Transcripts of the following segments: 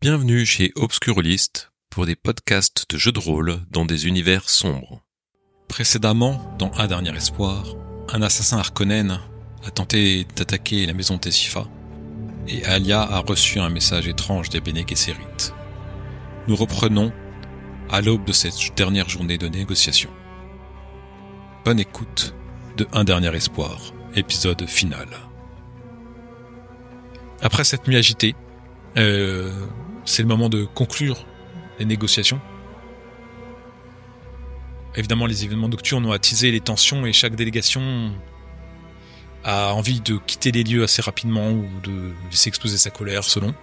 Bienvenue chez Obscurlist pour des podcasts de jeux de rôle dans des univers sombres. Précédemment, dans Un Dernier Espoir, un assassin Harkonnen a tenté d'attaquer la maison Tessifa et Alia a reçu un message étrange des Bene Gesserit. Nous reprenons à l'aube de cette dernière journée de négociation. Bonne écoute de Un Dernier Espoir, épisode final. Après cette nuit agitée, c'est le moment de conclure les négociations. Évidemment, les événements nocturnes ont attisé les tensions et chaque délégation a envie de quitter les lieux assez rapidement ou de laisser exploser sa colère, selon.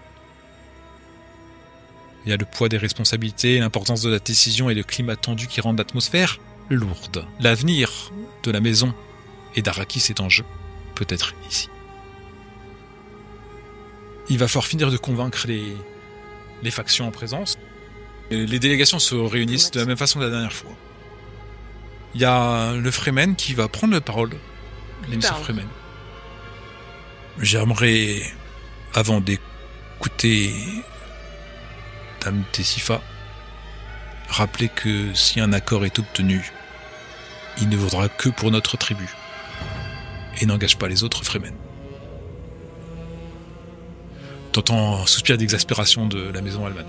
Il y a le poids des responsabilités, l'importance de la décision et le climat tendu qui rendent l'atmosphère lourde. L'avenir de la maison et d'Arrakis est en jeu, peut-être ici. Il va falloir finir de convaincre les factions en présence. Les délégations se réunissent de la même façon que la dernière fois. Il y a le Fremen qui va prendre la parole. L'émissaire Fremen. J'aimerais, avant d'écouter Dame Tessifa, rappeler que si un accord est obtenu, il ne vaudra que pour notre tribu et n'engage pas les autres Fremen. T'entends un soupir d'exaspération de la maison Alman,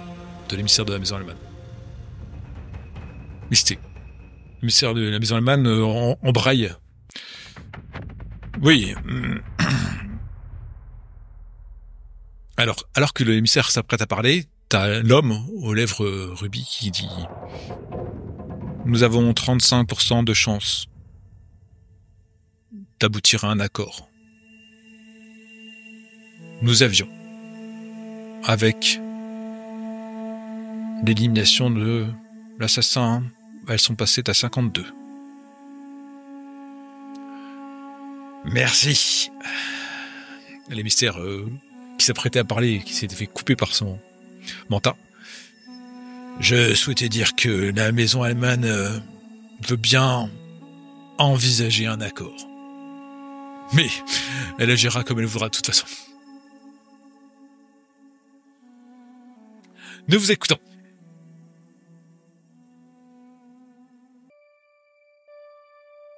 de l'émissaire de la maison Alman. Mystique. L'émissaire de la maison Alman en braille. Oui. Alors que l'émissaire s'apprête à parler, t'as l'homme aux lèvres rubis qui dit « Nous avons 35% de chance d'aboutir à un accord. Nous avions, avec l'élimination de l'assassin, elles sont passées à 52. Merci. » L'émissaire qui s'apprêtait à parler, qui s'était fait couper par son mentat. Je souhaitais dire que la maison Alman veut bien envisager un accord. Mais elle agira comme elle voudra de toute façon. Nous vous écoutons.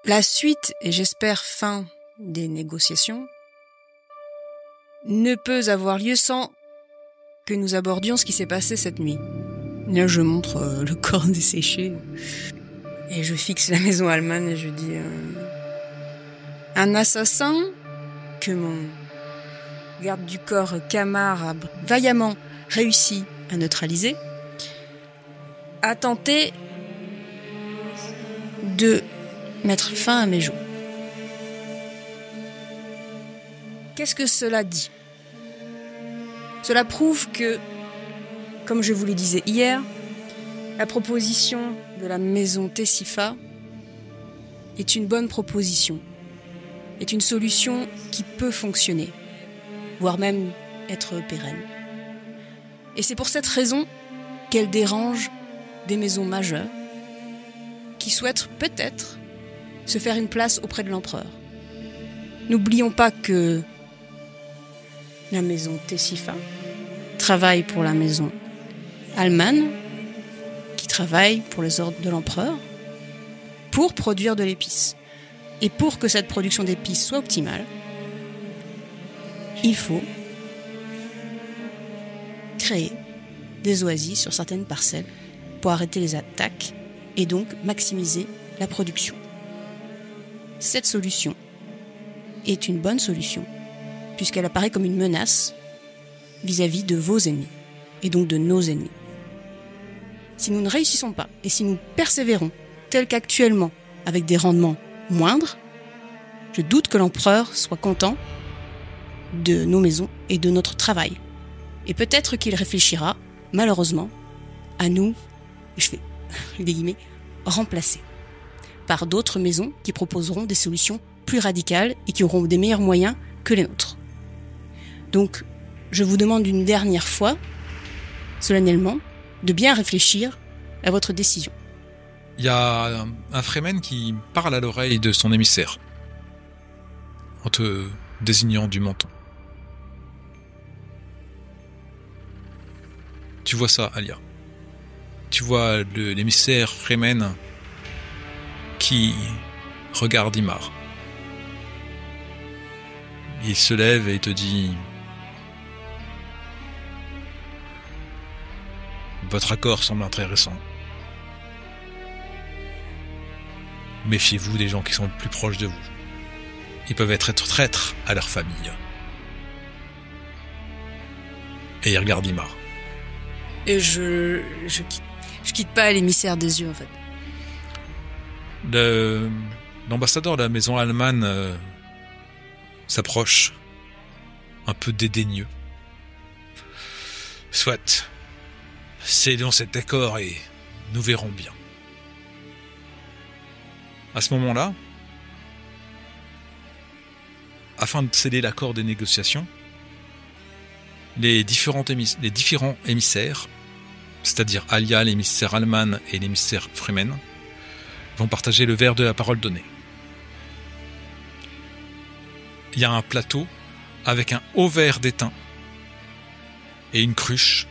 La suite, et j'espère fin des négociations, ne peut avoir lieu sans que nous abordions ce qui s'est passé cette nuit. Là, je montre le corps desséché et je fixe la maison Alman et je dis un assassin que mon garde du corps Kamar a vaillamment réussi à neutraliser a tenté de mettre fin à mes jours. Qu'est-ce que cela dit ? Cela prouve que, comme je vous le disais hier, la proposition de la maison Tessifa est une bonne proposition, est une solution qui peut fonctionner, voire même être pérenne. Et c'est pour cette raison qu'elle dérange des maisons majeures qui souhaitent peut-être se faire une place auprès de l'empereur. N'oublions pas que la maison Tessifa travaille pour la maison Alman, qui travaille pour les ordres de l'empereur, pour produire de l'épice. Et pour que cette production d'épices soit optimale, il faut créer des oasis sur certaines parcelles pour arrêter les attaques et donc maximiser la production. Cette solution est une bonne solution puisqu'elle apparaît comme une menace vis-à-vis de vos ennemis et donc de nos ennemis. Si nous ne réussissons pas et si nous persévérons tel qu'actuellement avec des rendements moindres, je doute que l'empereur soit content de nos maisons et de notre travail. Et peut-être qu'il réfléchira, malheureusement, à nous, je fais des guillemets, remplacer par d'autres maisons qui proposeront des solutions plus radicales et qui auront des meilleurs moyens que les nôtres. Donc, je vous demande une dernière fois, solennellement, de bien réfléchir à votre décision. Il y a un Fremen qui parle à l'oreille de son émissaire, en te désignant du menton. Tu vois ça, Alia. Tu vois l'émissaire Fremen qui regarde Imar. Il se lève et il te dit: votre accord semble intéressant. Méfiez-vous des gens qui sont le plus proches de vous. Ils peuvent être traîtres à leur famille. Et il regarde Imar. Et je quitte pas l'émissaire des yeux, en fait. L'ambassadeur de la maison allemande s'approche, un peu dédaigneux. Soit, scellons cet accord et nous verrons bien. À ce moment-là, afin de sceller l'accord des négociations, les différents émissaires, c'est-à-dire Alia, l'émissaire allemand et l'émissaire Fremen, vont partager le verre de la parole donnée. Il y a un plateau avec un haut verre d'étain et une cruche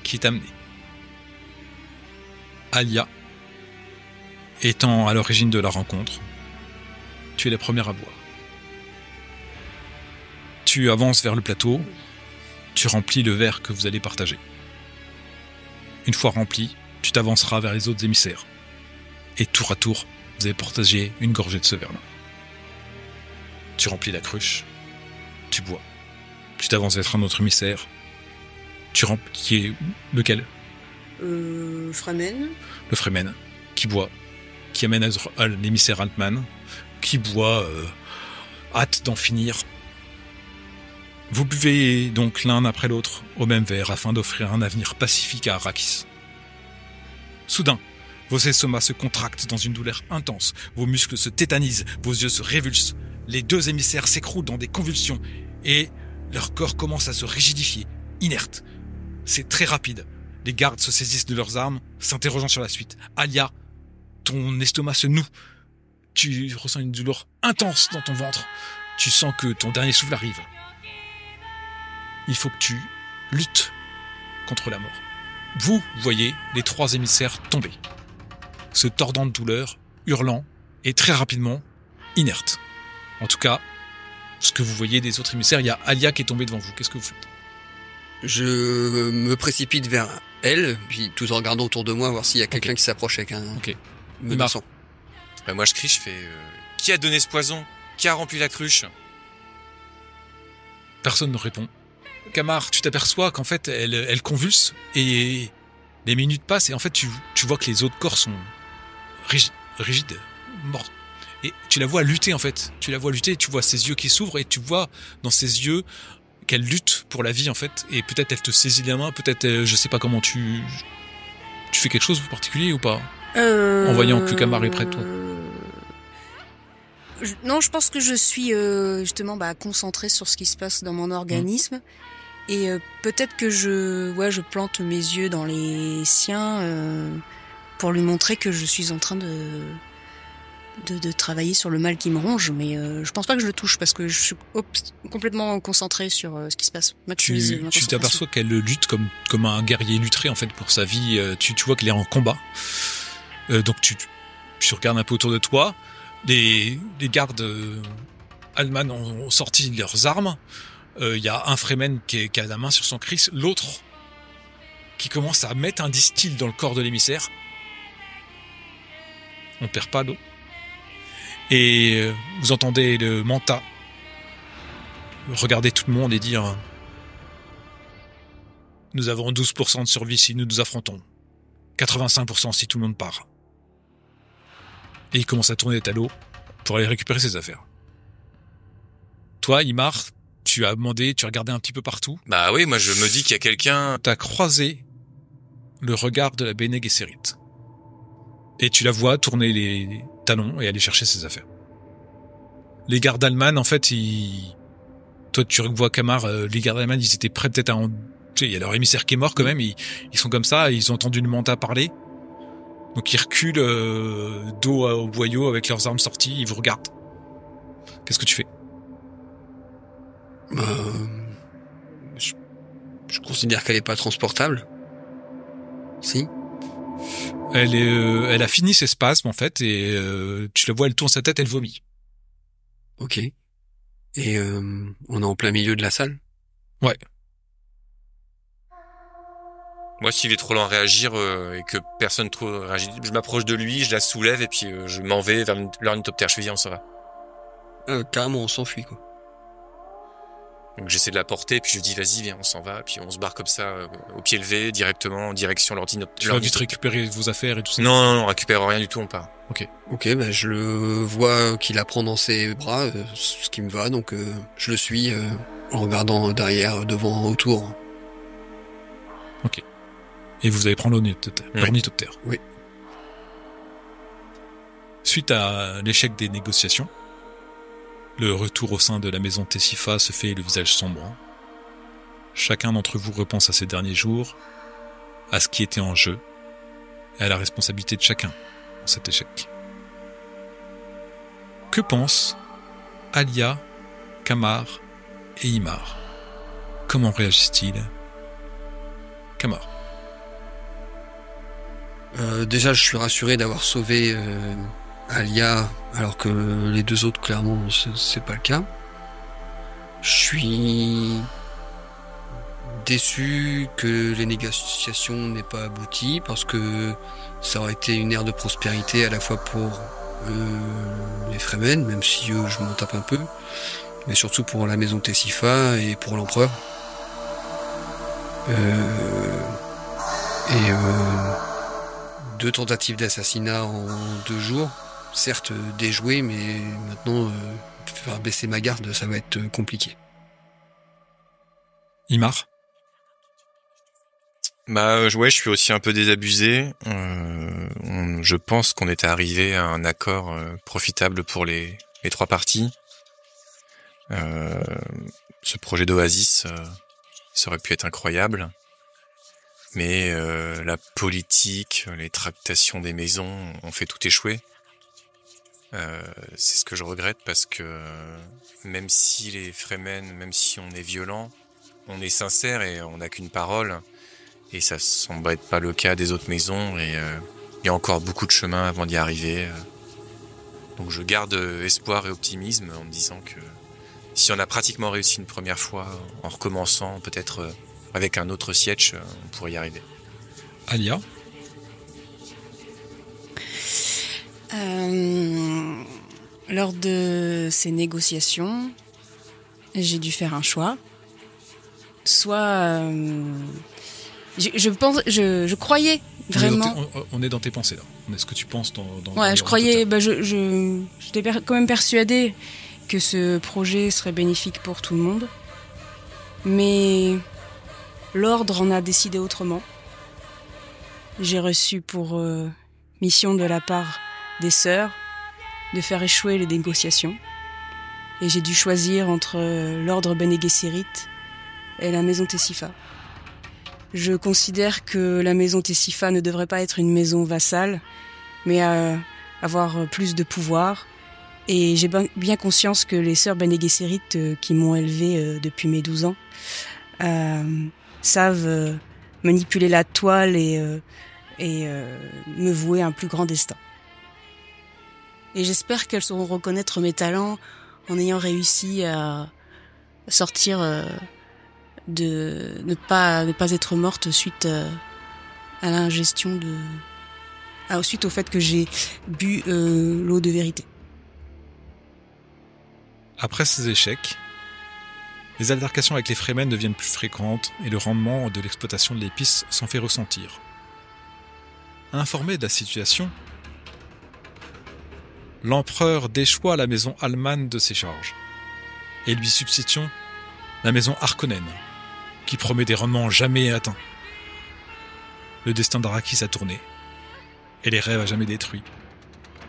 qui est amenée. Alia, étant à l'origine de la rencontre, tu es la première à boire. Tu avances vers le plateau, tu remplis le verre que vous allez partager. Une fois rempli, tu t'avanceras vers les autres émissaires. Et tour à tour, vous allez partager une gorgée de ce verre-là. Tu remplis la cruche, tu bois. Tu t'avances vers un autre émissaire. Tu remplis... Qui est lequel ? Fremen. Le Fremen, qui boit, qui amène à l'émissaire Altman, qui boit, hâte d'en finir. Vous buvez donc l'un après l'autre au même verre afin d'offrir un avenir pacifique à Arrakis. Soudain, vos estomacs se contractent dans une douleur intense, vos muscles se tétanisent, vos yeux se révulsent. Les deux émissaires s'écroulent dans des convulsions et leur corps commence à se rigidifier, inerte. C'est très rapide. Les gardes se saisissent de leurs armes, s'interrogeant sur la suite. Alia, ton estomac se noue. Tu ressens une douleur intense dans ton ventre. Tu sens que ton dernier souffle arrive. Il faut que tu luttes contre la mort. Vous voyez les trois émissaires tomber, se tordant de douleur, hurlant et très rapidement inertes. En tout cas, ce que vous voyez des autres émissaires, il y a Alia qui est tombée devant vous. Qu'est-ce que vous faites ? Je me précipite vers elle, puis tout en regardant autour de moi, voir s'il y a quelqu'un qui s'approche avec un menaçant. Moi je crie, je fais qui a donné ce poison ? Qui a rempli la cruche ? Personne ne répond. Kamar, tu t'aperçois qu'en fait, elle convulse et les minutes passent et en fait, tu vois que les autres corps sont rigides, morts. Et tu la vois lutter en fait. Tu la vois lutter, tu vois ses yeux qui s'ouvrent et tu vois dans ses yeux qu'elle lutte pour la vie en fait. Et peut-être elle te saisit la main, peut-être, je sais pas comment tu fais quelque chose de particulier ou pas en voyant que Kamar est près de toi. Non, je pense que je suis justement concentrée sur ce qui se passe dans mon organisme. Et peut-être que je plante mes yeux dans les siens pour lui montrer que je suis en train de travailler sur le mal qui me ronge, mais je pense pas que je le touche parce que je suis complètement concentrée sur ce qui se passe. Tu t'aperçois qu'elle lutte comme un guerrier lutterait en fait pour sa vie. Tu vois qu'elle est en combat. Donc tu regardes un peu autour de toi. Les gardes allemands ont sorti leurs armes. Y a un Fremen qui a la main sur son Chris, l'autre qui commence à mettre un distil dans le corps de l'émissaire. On perd pas d'eau. Et vous entendez le Manta regarder tout le monde et dire: nous avons 12% de survie si nous nous affrontons, 85% si tout le monde part. Et il commence à tourner à l'eau pour aller récupérer ses affaires. Toi, Imar, tu as demandé, tu as regardé un petit peu partout. Bah oui, moi je me dis qu'il y a quelqu'un... T'as croisé le regard de la Bene Gesserit. Et tu la vois tourner les talons et aller chercher ses affaires. Les gardes allemands, en fait, toi tu vois Kamar, les gardes allemands, ils étaient prêts peut-être à il y a leur émissaire qui est mort quand même, ils sont comme ça, ils ont entendu le Manta parler. Donc ils reculent dos au boyau avec leurs armes sorties, ils vous regardent. Qu'est-ce que tu fais ? Je considère qu'elle est pas transportable. Elle a fini ses spasmes en fait et tu la vois, elle tourne sa tête, elle vomit. Ok. Et on est en plein milieu de la salle? Ouais. Moi, s'il est trop lent à réagir et que personne trop réagit, je m'approche de lui, je la soulève et puis je m'en vais vers l'ornithoptère. Je fais, viens, on s'en va. Carrément, on s'enfuit, quoi. Donc j'essaie de la porter, puis je dis vas-y, viens, on s'en va, puis on se barre comme ça, au pied levé, directement en direction de l'ornithoptère. Tu vas vite récupérer vos affaires et tout ça? Non, on récupère rien du tout, on part. Ok. Ok, bah je le vois qu'il la prend dans ses bras, ce qui me va, donc je le suis en regardant derrière, devant, autour. Ok. Et vous allez prendre l'ornithoptère? Oui. Suite à l'échec des négociations, le retour au sein de la maison Tessifa se fait le visage sombre. Chacun d'entre vous repense à ces derniers jours, à ce qui était en jeu, et à la responsabilité de chacun dans cet échec. Que pensent Alia, Kamar et Imar? Comment réagissent-ils? Kamar. Déjà, je suis rassuré d'avoir sauvé Alia, alors que les deux autres, clairement, c'est pas le cas. Je suis déçu que les négociations n'aient pas abouti, parce que ça aurait été une ère de prospérité à la fois pour les Fremen, même si je m'en tape un peu, mais surtout pour la maison Tessifa et pour l'empereur. Deux tentatives d'assassinat en 2 jours, certes déjouées, mais maintenant faire baisser ma garde, ça va être compliqué. Imar? Bah ouais, je suis aussi un peu désabusé. Je pense qu'on était arrivé à un accord profitable pour les 3 parties. Ce projet d'Oasis, ça aurait pu être incroyable. Mais la politique, les tractations des maisons ont fait tout échouer. C'est ce que je regrette parce que même si les Fremen, même si on est violent, on est sincère et on n'a qu'une parole. Et ça semble être pas le cas des autres maisons et il y a encore beaucoup de chemin avant d'y arriver. Donc je garde espoir et optimisme en me disant que si on a pratiquement réussi une première fois, en recommençant peut-être avec un autre siège, on pourrait y arriver. Alia? Lors de ces négociations, j'ai dû faire un choix. Soit... je croyais vraiment... On est dans tes pensées là. On est ce que tu penses dans ouais, je croyais... j'étais quand même persuadée que ce projet serait bénéfique pour tout le monde. Mais l'ordre en a décidé autrement. J'ai reçu pour mission de la part des sœurs de faire échouer les négociations. Et j'ai dû choisir entre l'ordre Bene Gesserit et la maison Tessifa. Je considère que la maison Tessifa ne devrait pas être une maison vassale, mais avoir plus de pouvoir. Et j'ai bien conscience que les sœurs Bene Gesserit qui m'ont élevée depuis mes 12 ans savent manipuler la toile et me vouer un plus grand destin. Et j'espère qu'elles sauront reconnaître mes talents en ayant réussi à sortir de ne pas être morte suite à l'ingestion suite au fait que j'ai bu l'eau de vérité. Après ces échecs, les altercations avec les Fremen deviennent plus fréquentes et le rendement de l'exploitation de l'épice s'en fait ressentir. Informé de la situation, l'empereur déchoit la maison Alman de ses charges et lui substitue la maison Harkonnen, qui promet des rendements jamais atteints. Le destin d'Arrakis a tourné et les rêves à jamais détruits.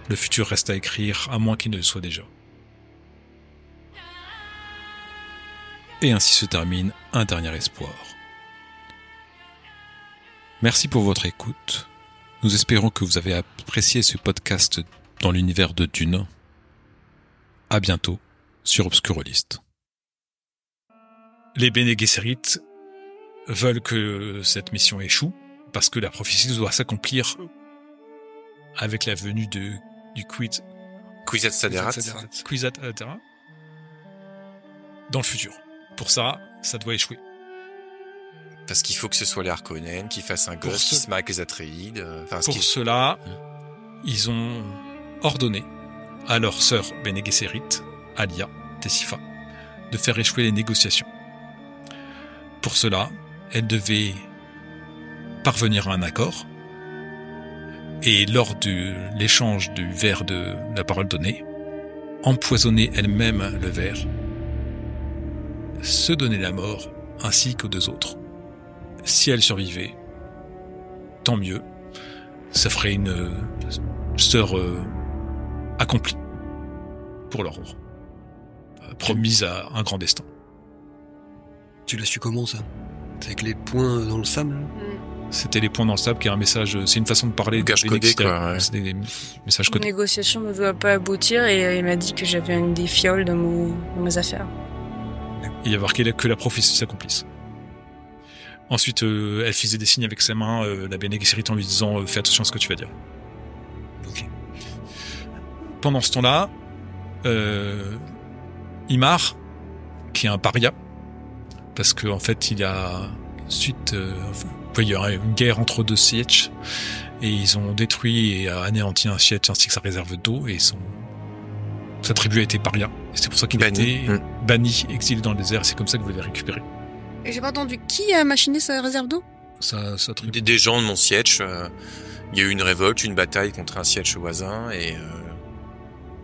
Le futur reste à écrire, à moins qu'il ne le soit déjà. Et ainsi se termine Un Dernier Espoir. Merci pour votre écoute. Nous espérons que vous avez apprécié ce podcast dans l'univers de Dune. À bientôt sur Obscurolist. Les Bene Gesserit veulent que cette mission échoue parce que la prophétie doit s'accomplir avec la venue du Kwisatz Haderach dans le futur. Pour ça doit échouer. Parce qu'il faut que ce soit les Harkonnen qui fassent un gosse qui se marie avec les Atreides. Cela, ils ont ordonné à leur sœur Bene Gesserit, Alia Tessifa, de faire échouer les négociations. Pour cela, elle devait parvenir à un accord, et lors de l'échange du verre de la parole donnée, empoisonner elle-même le verre, se donner la mort, ainsi qu'aux 2 autres. Si elle survivait, tant mieux, ça ferait une sœur accomplie pour l'aurore, promise à un grand destin. Tu l'as su comment, ça? Avec les points dans le sable? C'était les points dans le sable qui est un message, c'est une façon de parler. Gage codé, quoi. Ouais. C'est des messages La codés. négociation ne doit pas aboutir et il m'a dit que j'avais des fioles dans mes affaires. Il y a marqué que la prophétie s'accomplisse. Ensuite, elle faisait des signes avec ses mains, la Bene Gesserit, en lui disant fais attention à ce que tu vas dire. Ok. Pendant ce temps-là, Imar, qui est un paria, parce que en fait, il y a il y a une guerre entre 2 sietch, et ils ont détruit et anéanti un sietch ainsi que sa réserve d'eau, et sa tribu a été paria. Et c'est pour ça qu'il a été banni, exilé dans le désert. C'est comme ça que vous l'avez récupéré. Et j'ai pas entendu. Qui a machiné sa réserve d'eau? Sa tribu. Des gens de mon siège. Il y a eu une révolte, une bataille contre un siège voisin, et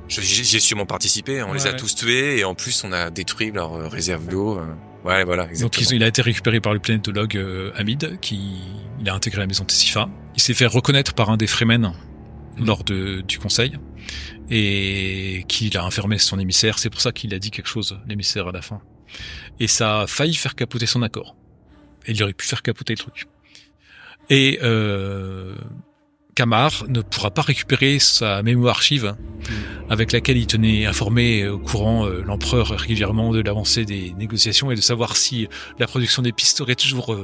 j'ai sûrement participé. On les a tous tués, et en plus on a détruit leur réserve d'eau. Ouais, voilà, exactement. Donc il a été récupéré par le planétologue Hamid, il a intégré la maison Tessifa. Il s'est fait reconnaître par un des Fremen lors du conseil, et qu'il a enfermé son émissaire. C'est pour ça qu'il a dit quelque chose, l'émissaire, à la fin. Et ça a failli faire capoter son accord. Et il aurait pu faire capoter le truc. Et Kamar ne pourra pas récupérer sa mémoire archive avec laquelle il tenait informé au courant l'empereur régulièrement de l'avancée des négociations et de savoir si la production d'épices serait toujours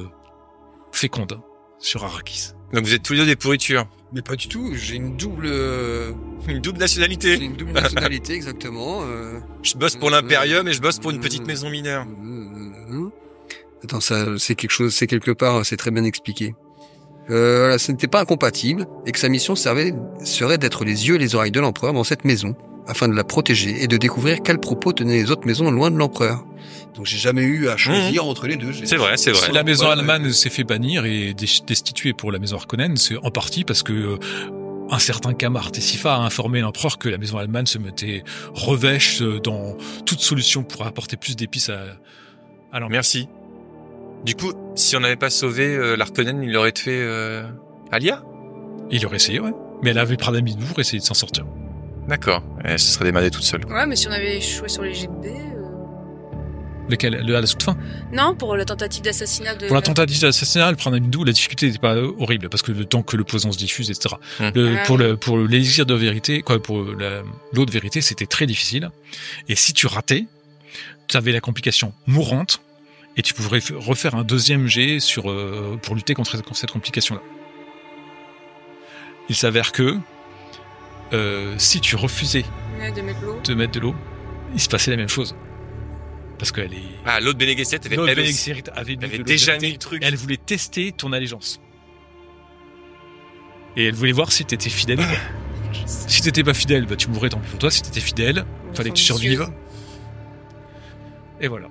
féconde sur Arrakis. Donc vous êtes tous les 2 des pourritures. Mais pas du tout, j'ai une double nationalité. J'ai une double nationalité, exactement. Je bosse pour l'Imperium et je bosse pour une petite maison mineure. Attends, ça, c'est quelque part, c'est très bien expliqué. Voilà, ce n'était pas incompatible et que sa mission serait d'être les yeux et les oreilles de l'empereur dans cette maison, afin de la protéger et de découvrir quels propos tenaient les autres maisons loin de l'empereur. Donc j'ai jamais eu à choisir entre les deux. C'est vrai. Si la maison allemande s'est fait bannir et destituée pour la maison Harkonnen, c'est en partie parce que un certain Kamar Tessifa a informé l'empereur que la maison allemande se mettait revêche dans toute solution pour apporter plus d'épices à l'empereur. Merci. Du coup, si on n'avait pas sauvé l'Harkonnen, il aurait tué Alia? Il aurait essayé, ouais. Mais elle avait pris un demi pour essayer de s'en sortir. D'accord. Elle se serait démarrée toute seule. Ouais, mais si on avait échoué sur les jets de dés... Lequel? À la toute fin? Non, pour la tentative d'assassinat de... Pour la tentative d'assassinat, le prendre un bidou, la difficulté n'était pas horrible, parce que le temps que le poison se diffuse, etc. Pour l'élixir de vérité, pour l'eau de vérité, c'était très difficile. Et si tu ratais, tu avais la complication mourante, et tu pourrais refaire un deuxième jet pour lutter contre cette complication-là. Il s'avère que, si tu refusais de mettre de l'eau, il se passait la même chose. Parce qu'elle est... Ah, l'autre Bene Gesserit avait déjà mis le truc. Elle voulait tester ton allégeance. Et elle voulait voir si t'étais fidèle ou pas. Si t'étais pas fidèle, bah tu mourrais, tant pis pour toi. Si t'étais fidèle, fallait que tu survives. Et voilà.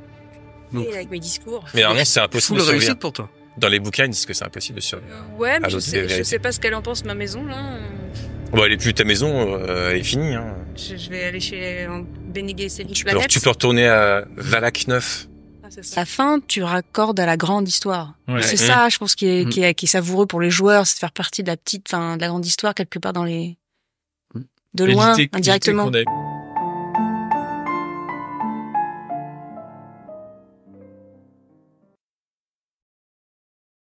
Donc, et avec mes discours. Mais normalement, c'est impossible de survivre. Réussite pour toi. Dans les bouquins, ils disent que c'est impossible de survivre. Ouais, mais je sais pas ce qu'elle en pense, ma maison, là. Bon, elle est plus ta maison, elle est finie, hein. Je vais aller chez Bene Gesserit. Tu peux retourner à Valak 9. Ah, c'est À ça. la fin, tu raccordes à la grande histoire. Ouais. C'est ça, je pense, qui est savoureux pour les joueurs, c'est de faire partie de la grande histoire quelque part dans les... De loin, indirectement. Éviter qu'on ait